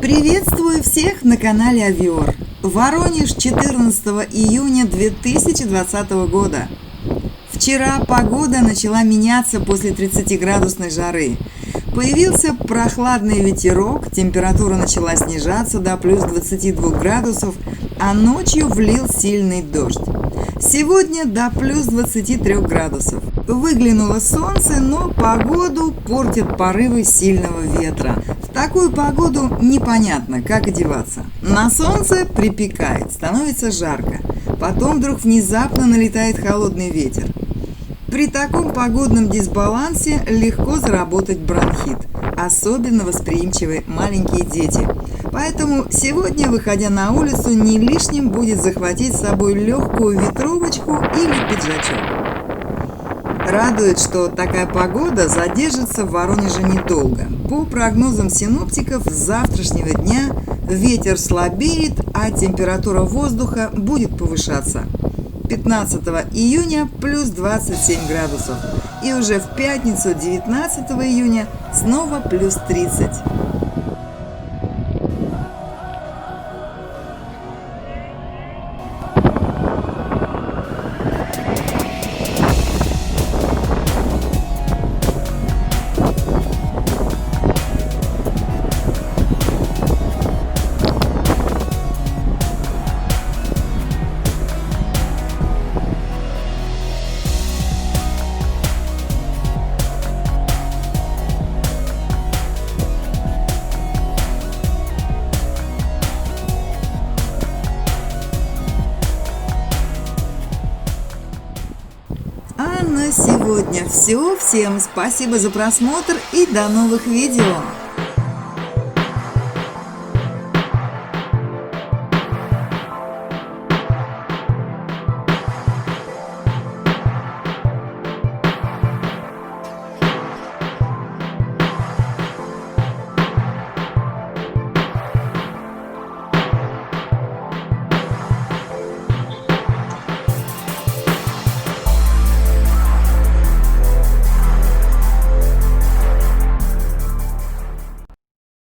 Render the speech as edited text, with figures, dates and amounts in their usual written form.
Приветствую всех на канале Авиор. Воронеж, 14 июня 2020 года. Вчера погода начала меняться после 30-градусной жары. Появился прохладный ветерок, температура начала снижаться до плюс 22 градусов, а ночью влил сильный дождь. Сегодня до плюс 23 градусов. Выглянуло солнце, но погоду портят порывы сильного ветра. В такую погоду непонятно, как одеваться. На солнце припекает, становится жарко. Потом вдруг внезапно налетает холодный ветер. При таком погодном дисбалансе легко заработать бронхит. Особенно восприимчивы маленькие дети. Поэтому сегодня, выходя на улицу, не лишним будет захватить с собой легкую ветровочку или пиджачок. Радует, что такая погода задержится в Воронеже недолго. По прогнозам синоптиков, с завтрашнего дня ветер слабеет, а температура воздуха будет повышаться. 15 июня плюс 27 градусов. И уже в пятницу, 19 июня, снова плюс 30. А на сегодня все. Всем спасибо за просмотр и до новых видео.